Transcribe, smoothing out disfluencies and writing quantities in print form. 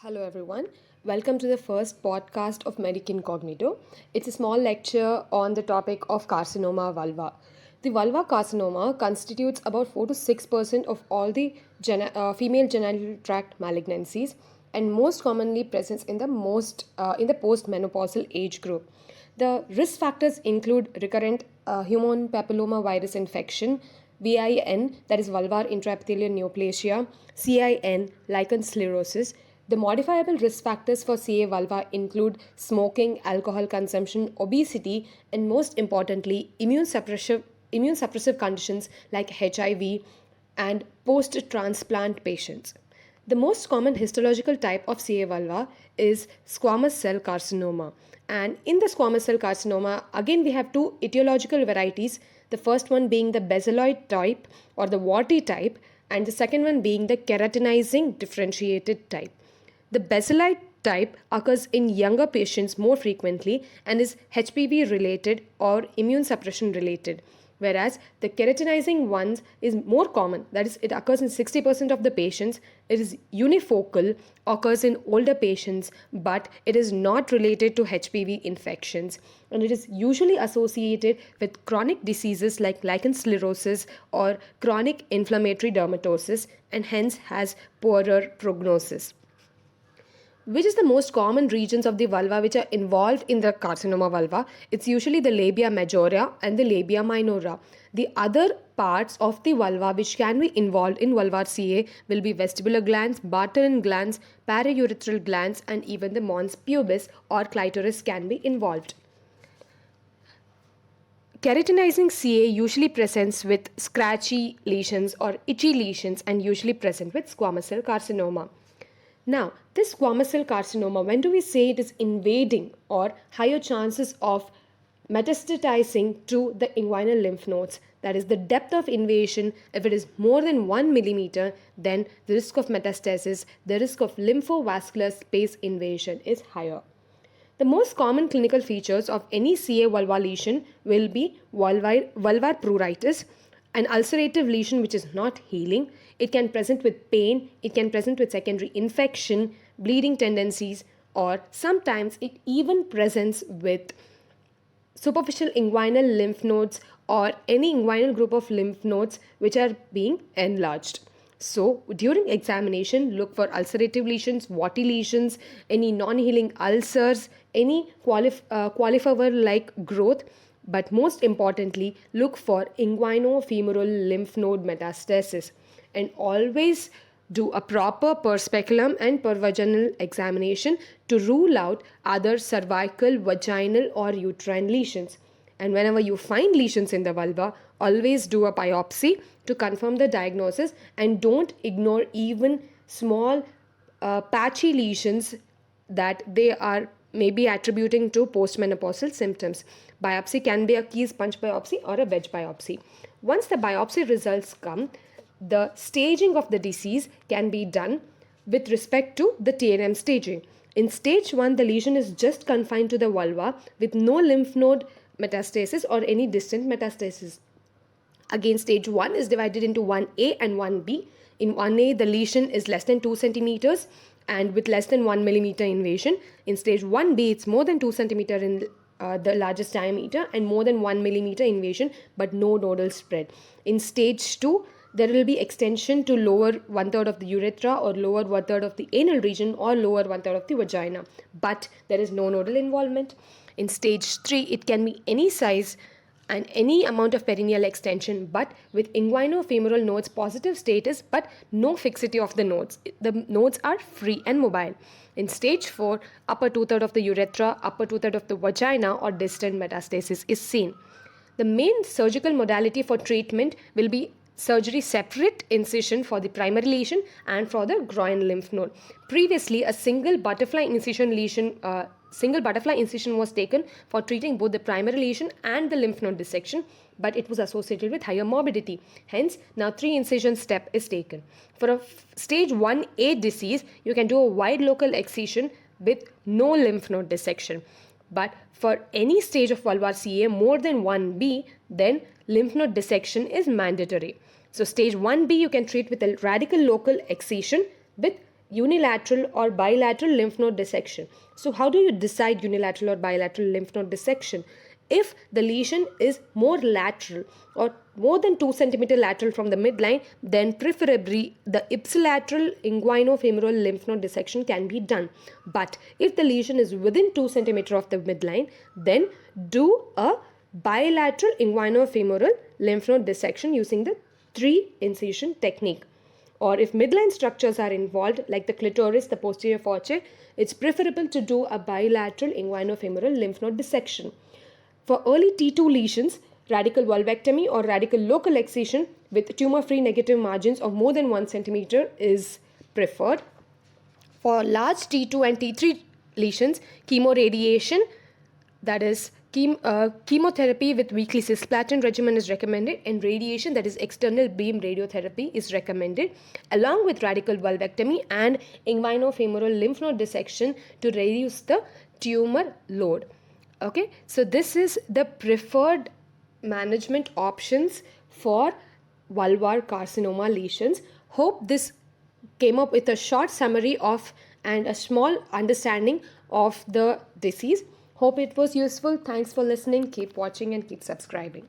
Hello, everyone. Welcome to the first podcast of Medic Incognito. It's a small lecture on the topic of carcinoma vulva. The vulva carcinoma constitutes about 4 to 6% of all the female genital tract malignancies and most commonly presents in the postmenopausal age group. The risk factors include recurrent human papilloma virus infection, VIN, that is vulvar intraepithelial neoplasia, CIN, lichen sclerosis. The modifiable risk factors for CA vulva include smoking, alcohol consumption, obesity, and most importantly, immune suppressive conditions like HIV and post transplant patients. The most common histological type of CA vulva is squamous cell carcinoma. And in the squamous cell carcinoma, again we have two etiological varieties. The first one being the basaloid type or the warty type, and the second one being the keratinizing differentiated type. The basaloid type occurs in younger patients more frequently and is HPV related or immune suppression related, whereas the keratinizing ones is more common, that is, it occurs in 60% of the patients. It is unifocal, occurs in older patients, but it is not related to HPV infections, and it is usually associated with chronic diseases like lichen sclerosis or chronic inflammatory dermatosis, and hence has poorer prognosis. Which is the most common regions of the vulva which are involved in the carcinoma vulva? It's usually the labia majora and the labia minora. The other parts of the vulva which can be involved in vulvar CA will be vestibular glands, Bartholin glands, paraurethral glands, and even the mons pubis or clitoris can be involved. Keratinizing CA usually presents with scratchy lesions or itchy lesions and usually present with squamous cell carcinoma. Now, this squamous cell carcinoma, when do we say it is invading or higher chances of metastatizing to the inguinal lymph nodes? That is the depth of invasion. If it is more than 1 millimeter, then the risk of metastasis, the risk of lymphovascular space invasion is higher. The most common clinical features of any CA vulvar lesion will be vulvar pruritus, an ulcerative lesion which is not healing. It can present with pain, it can present with secondary infection, bleeding tendencies, or sometimes it even presents with superficial inguinal lymph nodes or any inguinal group of lymph nodes which are being enlarged. So, during examination, look for ulcerative lesions, warty lesions, any non-healing ulcers, any cauliflower like growth, but most importantly, look for inguinofemoral lymph node metastasis, and always do a proper per speculum and per vaginal examination to rule out other cervical, vaginal, or uterine lesions. And whenever you find lesions in the vulva, always do a biopsy to confirm the diagnosis, and don't ignore even small patchy lesions that they are maybe attributing to postmenopausal symptoms. Biopsy can be a key sponge biopsy or a wedge biopsy. Once the biopsy results come, the staging of the disease can be done with respect to the TNM staging. In stage 1, the lesion is just confined to the vulva with no lymph node metastasis or any distant metastasis. Again, stage 1 is divided into 1A and 1B. In 1A, the lesion is less than 2 centimeters and with less than 1 millimeter invasion. In stage 1B, it's more than 2 centimeter in the largest diameter and more than 1 millimeter invasion, but no nodal spread. In stage 2, there will be extension to lower 1/3 of the urethra or lower 1/3 of the anal region or lower 1/3 of the vagina, but there is no nodal involvement. In stage 3, it can be any size and any amount of perineal extension, but with inguinofemoral nodes positive status, but no fixity of the nodes. The nodes are free and mobile. In stage 4, upper 2/3 of the urethra, upper 2/3 of the vagina or distant metastasis is seen. The main surgical modality for treatment will be surgery separate incision for the primary lesion and for the groin lymph node. Previously, a single butterfly incision was taken for treating both the primary lesion and the lymph node dissection, but it was associated with higher morbidity. Hence, now 3 incision step is taken. For a stage 1A disease, you can do a wide local excision with no lymph node dissection. But for any stage of vulvar CA more than 1B, then lymph node dissection is mandatory. So stage 1B you can treat with a radical local excision with unilateral or bilateral lymph node dissection. So how do you decide unilateral or bilateral lymph node dissection? If the lesion is more lateral or more than 2 cm lateral from the midline, then preferably the ipsilateral inguinofemoral lymph node dissection can be done. But if the lesion is within 2 cm of the midline, then do a bilateral inguinofemoral lymph node dissection using the 3 incision technique. Or if midline structures are involved, like the clitoris, the posterior fourche, it's preferable to do a bilateral inguinofemoral lymph node dissection. For early T2 lesions, radical vulvectomy or radical local excision with tumor-free negative margins of more than 1 cm is preferred. For large T2 and T3 lesions, chemoradiation, that is chemotherapy with weekly cisplatin regimen is recommended, and radiation, that is external beam radiotherapy, is recommended, along with radical vulvectomy and inguinofemoral lymph node dissection to reduce the tumor load. Okay, so this is the preferred management options for vulvar carcinoma lesions. Hope this came up with a short summary of and a small understanding of the disease. Hope it was useful. Thanks for listening. Keep watching and keep subscribing.